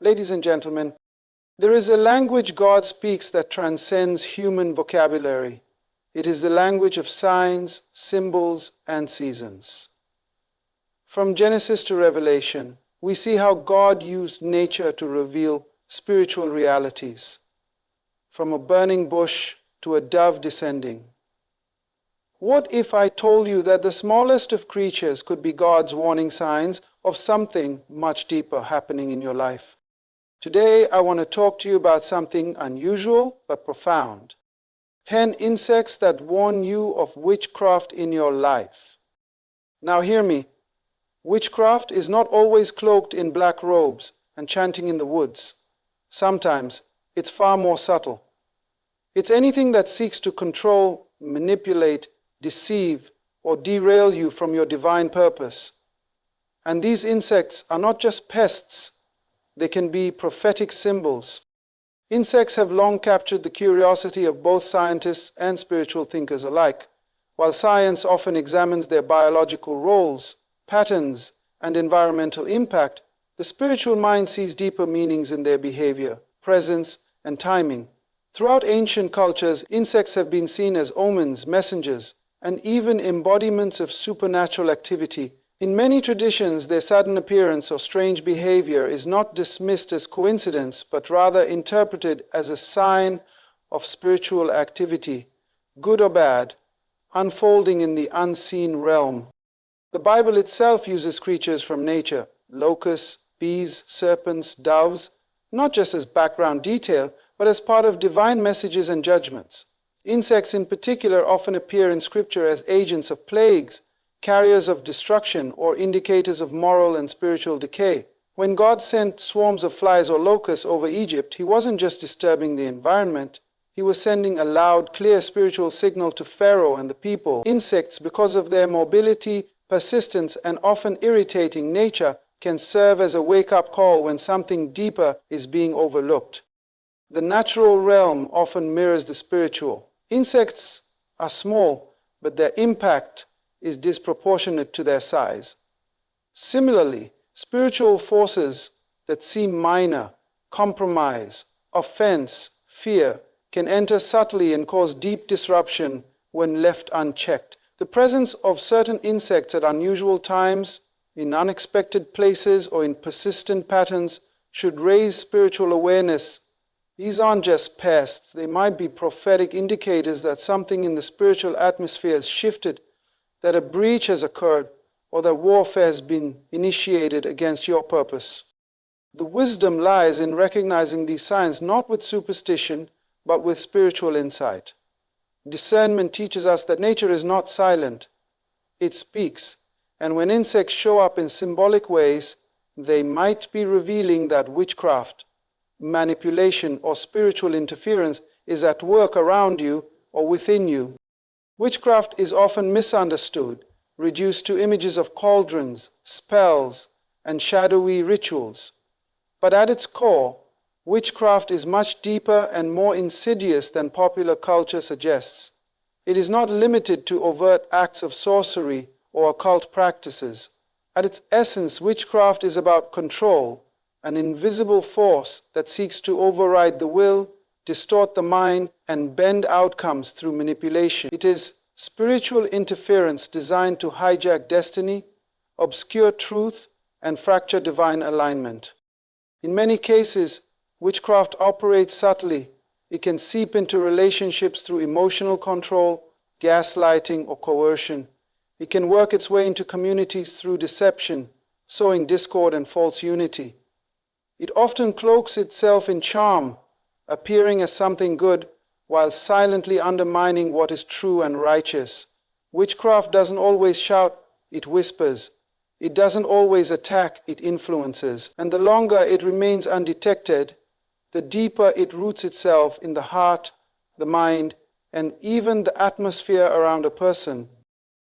Ladies and gentlemen, there is a language God speaks that transcends human vocabulary. It is the language of signs, symbols, and seasons. From Genesis to Revelation, we see how God used nature to reveal spiritual realities, from a burning bush to a dove descending. What if I told you that the smallest of creatures could be God's warning signs of something much deeper happening in your life? Today, I want to talk to you about something unusual but profound. 10 insects that warn you of witchcraft in your life. Now hear me. Witchcraft is not always cloaked in black robes and chanting in the woods. Sometimes it's far more subtle. It's anything that seeks to control, manipulate, deceive, or derail you from your divine purpose. And these insects are not just pests. They can be prophetic symbols. Insects have long captured the curiosity of both scientists and spiritual thinkers alike. While science often examines their biological roles, patterns, and environmental impact, the spiritual mind sees deeper meanings in their behavior, presence, and timing. Throughout ancient cultures, insects have been seen as omens, messengers, and even embodiments of supernatural activity. In many traditions, their sudden appearance or strange behavior is not dismissed as coincidence, but rather interpreted as a sign of spiritual activity, good or bad, unfolding in the unseen realm. The Bible itself uses creatures from nature, locusts, bees, serpents, doves, not just as background detail, but as part of divine messages and judgments. Insects in particular often appear in Scripture as agents of plagues, carriers of destruction, or indicators of moral and spiritual decay. When God sent swarms of flies or locusts over Egypt, He wasn't just disturbing the environment, He was sending a loud, clear spiritual signal to Pharaoh and the people. Insects, because of their mobility, persistence, and often irritating nature, can serve as a wake-up call when something deeper is being overlooked. The natural realm often mirrors the spiritual. Insects are small, but their impact is disproportionate to their size. Similarly, spiritual forces that seem minor, compromise, offense, fear, can enter subtly and cause deep disruption when left unchecked. The presence of certain insects at unusual times, in unexpected places, or in persistent patterns should raise spiritual awareness. These aren't just pests, they might be prophetic indicators that something in the spiritual atmosphere has shifted, that a breach has occurred, or that warfare has been initiated against your purpose. The wisdom lies in recognizing these signs not with superstition, but with spiritual insight. Discernment teaches us that nature is not silent. It speaks, and when insects show up in symbolic ways, they might be revealing that witchcraft, manipulation, or spiritual interference is at work around you or within you. Witchcraft is often misunderstood, reduced to images of cauldrons, spells, and shadowy rituals. But at its core, witchcraft is much deeper and more insidious than popular culture suggests. It is not limited to overt acts of sorcery or occult practices. At its essence, witchcraft is about control, an invisible force that seeks to override the will, distort the mind, and bend outcomes through manipulation. It is spiritual interference designed to hijack destiny, obscure truth, and fracture divine alignment. In many cases, witchcraft operates subtly. It can seep into relationships through emotional control, gaslighting, or coercion. It can work its way into communities through deception, sowing discord and false unity. It often cloaks itself in charm, appearing as something good while silently undermining what is true and righteous. Witchcraft doesn't always shout, it whispers. It doesn't always attack, it influences. And the longer it remains undetected, the deeper it roots itself in the heart, the mind, and even the atmosphere around a person.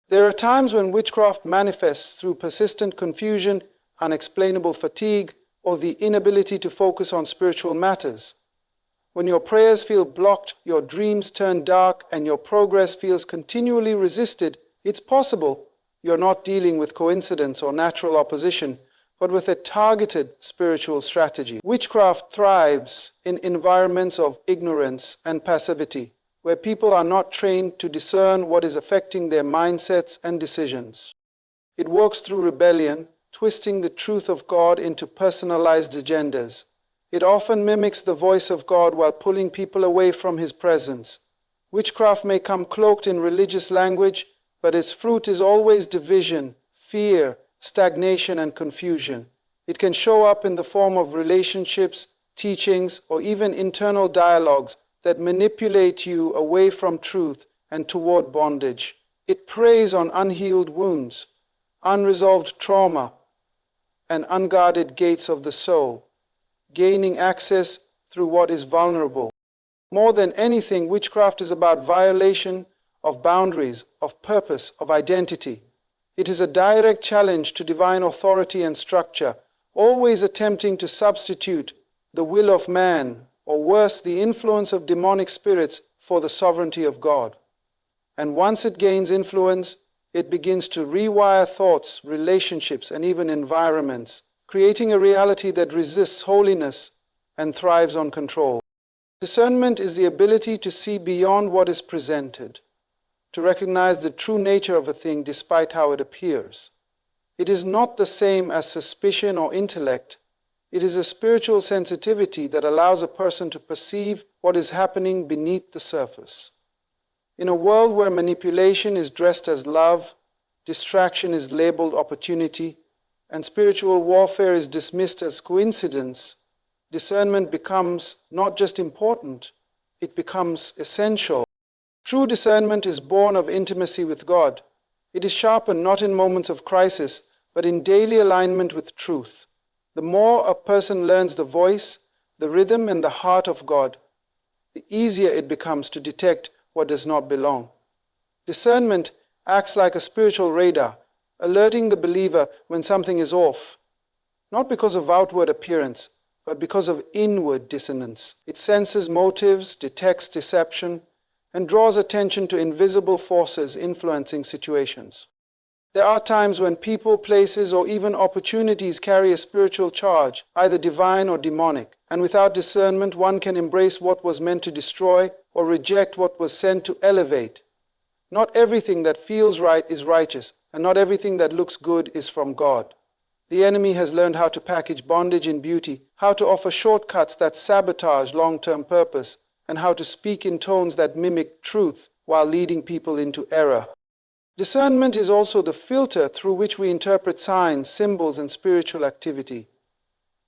There are times when witchcraft manifests through persistent confusion, unexplainable fatigue, or the inability to focus on spiritual matters. When your prayers feel blocked, your dreams turn dark, and your progress feels continually resisted, it's possible you're not dealing with coincidence or natural opposition, but with a targeted spiritual strategy. Witchcraft thrives in environments of ignorance and passivity, where people are not trained to discern what is affecting their mindsets and decisions. It works through rebellion, twisting the truth of God into personalized agendas. It often mimics the voice of God while pulling people away from His presence. Witchcraft may come cloaked in religious language, but its fruit is always division, fear, stagnation, and confusion. It can show up in the form of relationships, teachings, or even internal dialogues that manipulate you away from truth and toward bondage. It preys on unhealed wounds, unresolved trauma, and unguarded gates of the soul, gaining access through what is vulnerable. More than anything, witchcraft is about violation of boundaries, of purpose, of identity. It is a direct challenge to divine authority and structure, always attempting to substitute the will of man, or worse, the influence of demonic spirits for the sovereignty of God. And once it gains influence, it begins to rewire thoughts, relationships, and even environments, creating a reality that resists holiness and thrives on control. Discernment is the ability to see beyond what is presented, to recognize the true nature of a thing despite how it appears. It is not the same as suspicion or intellect. It is a spiritual sensitivity that allows a person to perceive what is happening beneath the surface. In a world where manipulation is dressed as love, distraction is labeled opportunity, and spiritual warfare is dismissed as coincidence, discernment becomes not just important, it becomes essential. True discernment is born of intimacy with God. It is sharpened not in moments of crisis, but in daily alignment with truth. The more a person learns the voice, the rhythm, and the heart of God, the easier it becomes to detect what does not belong. Discernment acts like a spiritual radar, alerting the believer when something is off, not because of outward appearance, but because of inward dissonance. It senses motives, detects deception, and draws attention to invisible forces influencing situations. There are times when people, places, or even opportunities carry a spiritual charge, either divine or demonic, and without discernment one can embrace what was meant to destroy or reject what was sent to elevate. Not everything that feels right is righteous, and not everything that looks good is from God. The enemy has learned how to package bondage in beauty, how to offer shortcuts that sabotage long-term purpose, and how to speak in tones that mimic truth while leading people into error. Discernment is also the filter through which we interpret signs, symbols, and spiritual activity.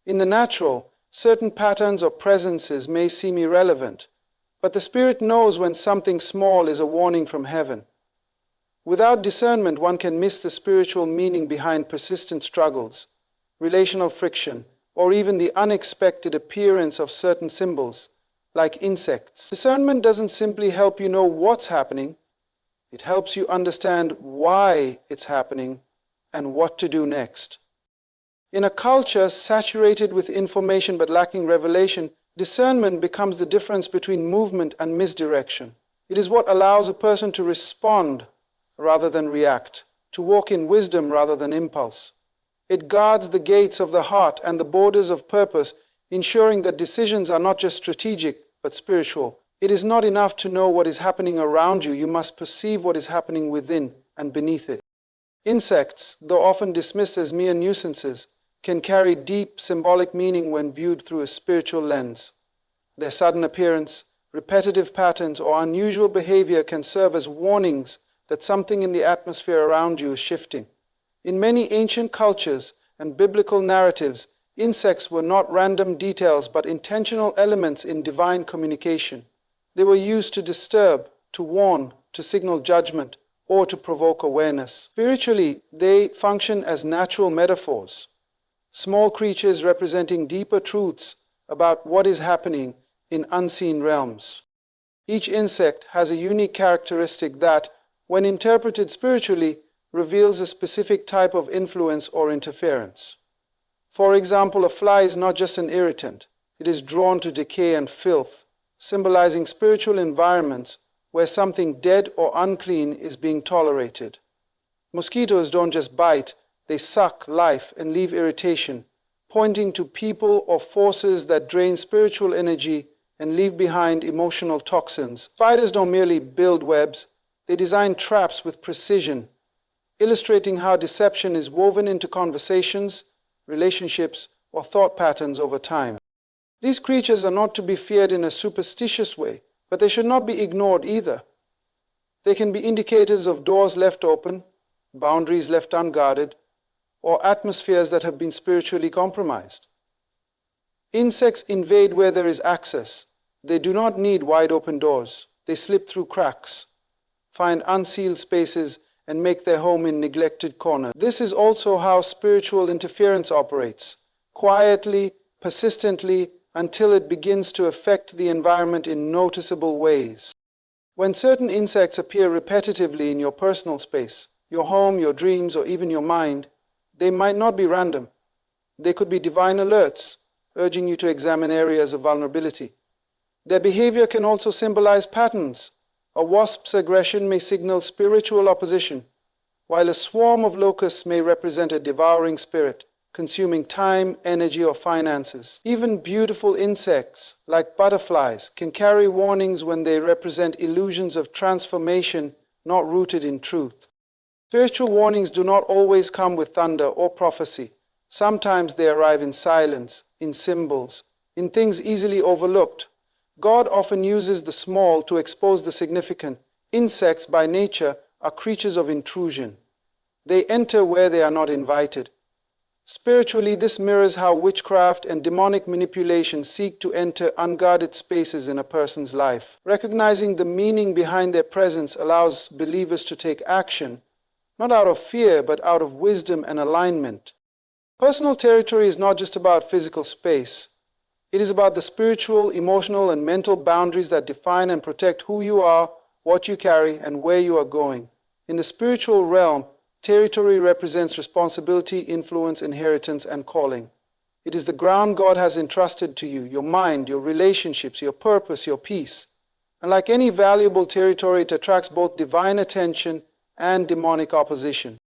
In the natural, certain patterns or presences may seem irrelevant, but the Spirit knows when something small is a warning from heaven. Without discernment, one can miss the spiritual meaning behind persistent struggles, relational friction, or even the unexpected appearance of certain symbols, like insects. Discernment doesn't simply help you know what's happening, it helps you understand why it's happening and what to do next. In a culture saturated with information but lacking revelation, discernment becomes the difference between movement and misdirection. It is what allows a person to respond rather than react, to walk in wisdom rather than impulse. It guards the gates of the heart and the borders of purpose, ensuring that decisions are not just strategic but spiritual. It is not enough to know what is happening around you, you must perceive what is happening within and beneath it. Insects, though often dismissed as mere nuisances, can carry deep symbolic meaning when viewed through a spiritual lens. Their sudden appearance, repetitive patterns, or unusual behavior can serve as warnings that something in the atmosphere around you is shifting. In many ancient cultures and biblical narratives, insects were not random details but intentional elements in divine communication. They were used to disturb, to warn, to signal judgment, or to provoke awareness. Spiritually, they function as natural metaphors, small creatures representing deeper truths about what is happening in unseen realms. Each insect has a unique characteristic that, when interpreted spiritually, reveals a specific type of influence or interference. For example, a fly is not just an irritant. It is drawn to decay and filth, symbolizing spiritual environments where something dead or unclean is being tolerated. Mosquitoes don't just bite, They suck life and leave irritation, pointing to people or forces that drain spiritual energy and leave behind emotional toxins. Spiders don't merely build webs, they design traps with precision, illustrating how deception is woven into conversations, relationships, or thought patterns over time. These creatures are not to be feared in a superstitious way, but they should not be ignored either. They can be indicators of doors left open, boundaries left unguarded, or atmospheres that have been spiritually compromised. Insects invade where there is access. They do not need wide open doors. They slip through cracks, find unsealed spaces, and make their home in neglected corners. This is also how spiritual interference operates, quietly, persistently, until it begins to affect the environment in noticeable ways. When certain insects appear repetitively in your personal space, your home, your dreams, or even your mind, they might not be random. They could be divine alerts, urging you to examine areas of vulnerability. Their behavior can also symbolize patterns. A wasp's aggression may signal spiritual opposition, while a swarm of locusts may represent a devouring spirit, consuming time, energy, or finances. Even beautiful insects, like butterflies, can carry warnings when they represent illusions of transformation not rooted in truth. Spiritual warnings do not always come with thunder or prophecy. Sometimes they arrive in silence, in symbols, in things easily overlooked. God often uses the small to expose the significant. Insects, by nature, are creatures of intrusion. They enter where they are not invited. Spiritually, this mirrors how witchcraft and demonic manipulation seek to enter unguarded spaces in a person's life. Recognizing the meaning behind their presence allows believers to take action, not out of fear, but out of wisdom and alignment. Personal territory is not just about physical space. It is about the spiritual, emotional, and mental boundaries that define and protect who you are, what you carry, and where you are going. In the spiritual realm, territory represents responsibility, influence, inheritance, and calling. It is the ground God has entrusted to you, your mind, your relationships, your purpose, your peace. And like any valuable territory, it attracts both divine attention and demonic opposition.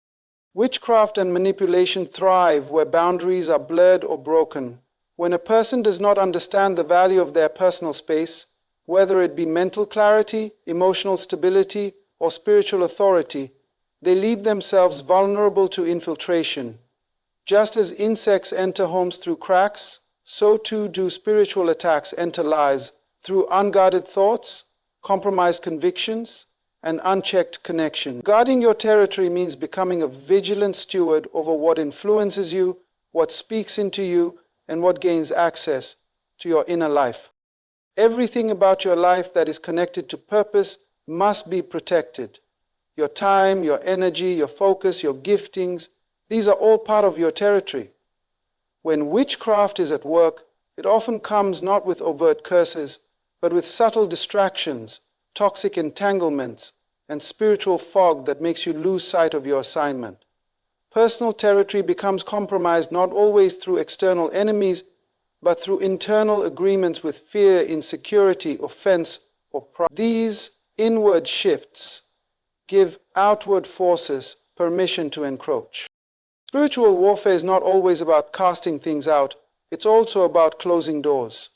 Witchcraft and manipulation thrive where boundaries are blurred or broken. When a person does not understand the value of their personal space, whether it be mental clarity, emotional stability, or spiritual authority, they leave themselves vulnerable to infiltration. Just as insects enter homes through cracks, so too do spiritual attacks enter lives through unguarded thoughts, compromised convictions, and unchecked connection. Guarding your territory means becoming a vigilant steward over what influences you, what speaks into you, and what gains access to your inner life. Everything about your life that is connected to purpose must be protected. Your time, your energy, your focus, your giftings, these are all part of your territory. When witchcraft is at work, it often comes not with overt curses, but with subtle distractions, toxic entanglements, and spiritual fog that makes you lose sight of your assignment. Personal territory becomes compromised not always through external enemies, but through internal agreements with fear, insecurity, offense, or pride. These inward shifts give outward forces permission to encroach. Spiritual warfare is not always about casting things out, it's also about closing doors.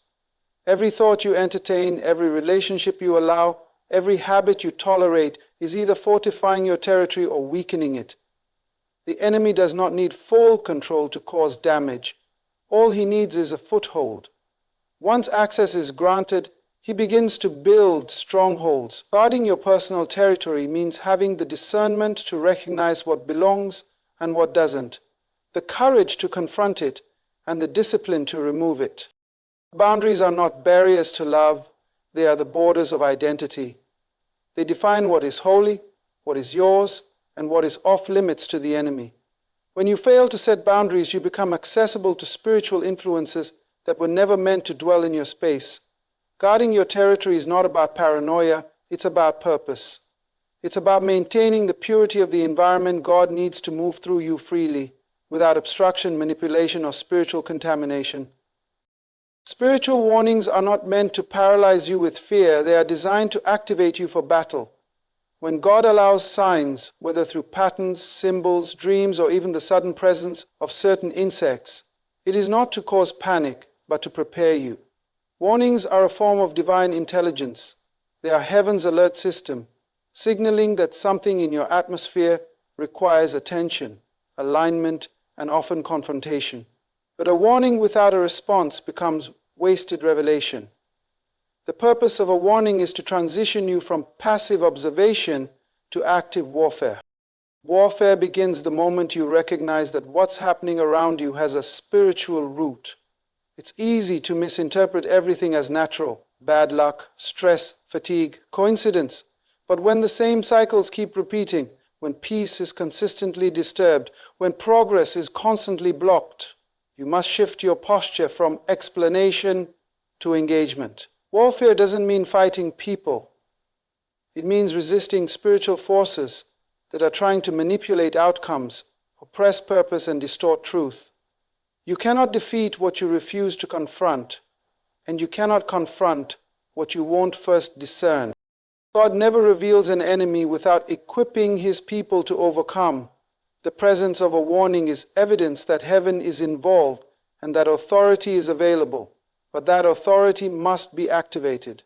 Every thought you entertain, every relationship you allow, every habit you tolerate is either fortifying your territory or weakening it. The enemy does not need full control to cause damage. All he needs is a foothold. Once access is granted, he begins to build strongholds. Guarding your personal territory means having the discernment to recognize what belongs and what doesn't, the courage to confront it, and the discipline to remove it. Boundaries are not barriers to love, they are the borders of identity. They define what is holy, what is yours, and what is off limits to the enemy. When you fail to set boundaries, you become accessible to spiritual influences that were never meant to dwell in your space. Guarding your territory is not about paranoia, it's about purpose. It's about maintaining the purity of the environment God needs to move through you freely, without obstruction, manipulation, or spiritual contamination. Spiritual warnings are not meant to paralyze you with fear, they are designed to activate you for battle. When God allows signs, whether through patterns, symbols, dreams, or even the sudden presence of certain insects, it is not to cause panic, but to prepare you. Warnings are a form of divine intelligence. They are heaven's alert system, signaling that something in your atmosphere requires attention, alignment, and often confrontation. But a warning without a response becomes wasted revelation. The purpose of a warning is to transition you from passive observation to active warfare. Warfare begins the moment you recognize that what's happening around you has a spiritual root. It's easy to misinterpret everything as natural, bad luck, stress, fatigue, coincidence. But when the same cycles keep repeating, when peace is consistently disturbed, when progress is constantly blocked, you must shift your posture from explanation to engagement. Warfare doesn't mean fighting people. It means resisting spiritual forces that are trying to manipulate outcomes, oppress purpose, and distort truth. You cannot defeat what you refuse to confront, and you cannot confront what you won't first discern. God never reveals an enemy without equipping his people to overcome. The presence of a warning is evidence that heaven is involved and that authority is available, but that authority must be activated.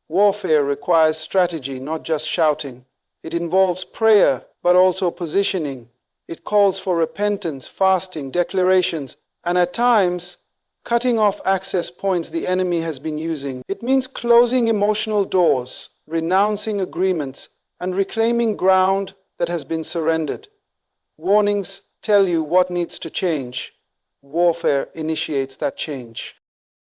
Warfare requires strategy, not just shouting. It involves prayer, but also positioning. It calls for repentance, fasting, declarations, and at times, cutting off access points the enemy has been using. It means closing emotional doors, renouncing agreements, and reclaiming ground that has been surrendered. Warnings tell you what needs to change. Warfare initiates that change.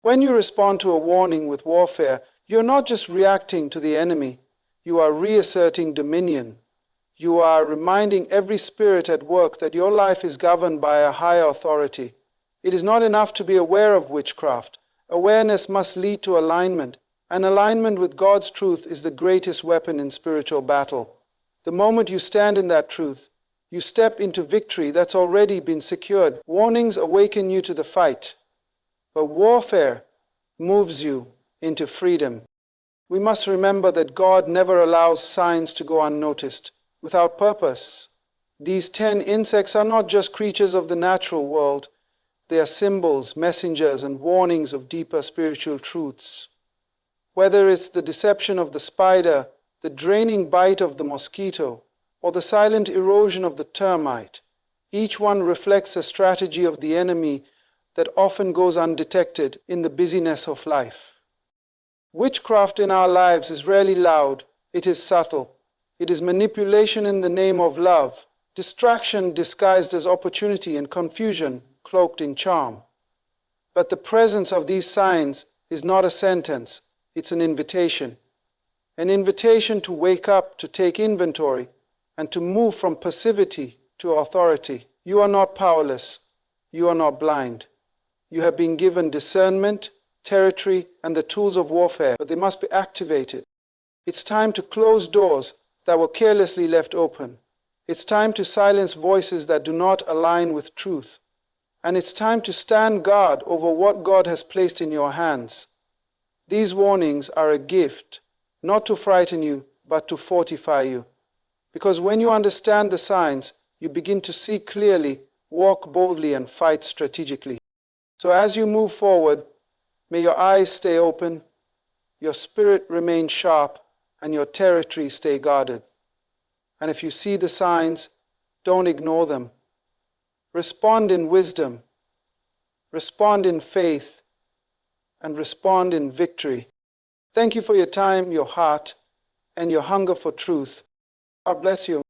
When you respond to a warning with warfare, you're not just reacting to the enemy. You are reasserting dominion. You are reminding every spirit at work that your life is governed by a higher authority. It is not enough to be aware of witchcraft. Awareness must lead to alignment, and alignment with God's truth is the greatest weapon in spiritual battle. The moment you stand in that truth, you step into victory that's already been secured. Warnings awaken you to the fight, but warfare moves you into freedom. We must remember that God never allows signs to go unnoticed, without purpose. These 10 insects are not just creatures of the natural world. They are symbols, messengers, and warnings of deeper spiritual truths. Whether it's the deception of the spider, the draining bite of the mosquito, or the silent erosion of the termite, each one reflects a strategy of the enemy that often goes undetected in the busyness of life. Witchcraft in our lives is rarely loud, it is subtle. It is manipulation in the name of love, distraction disguised as opportunity, and confusion cloaked in charm. But the presence of these signs is not a sentence, it's an invitation. An invitation to wake up, to take inventory, and to move from passivity to authority. You are not powerless. You are not blind. You have been given discernment, territory, and the tools of warfare, but they must be activated. It's time to close doors that were carelessly left open. It's time to silence voices that do not align with truth. And it's time to stand guard over what God has placed in your hands. These warnings are a gift, not to frighten you, but to fortify you. Because when you understand the signs, you begin to see clearly, walk boldly, and fight strategically. So as you move forward, may your eyes stay open, your spirit remain sharp, and your territory stay guarded. And if you see the signs, don't ignore them. Respond in wisdom, respond in faith, and respond in victory. Thank you for your time, your heart, and your hunger for truth. God bless you.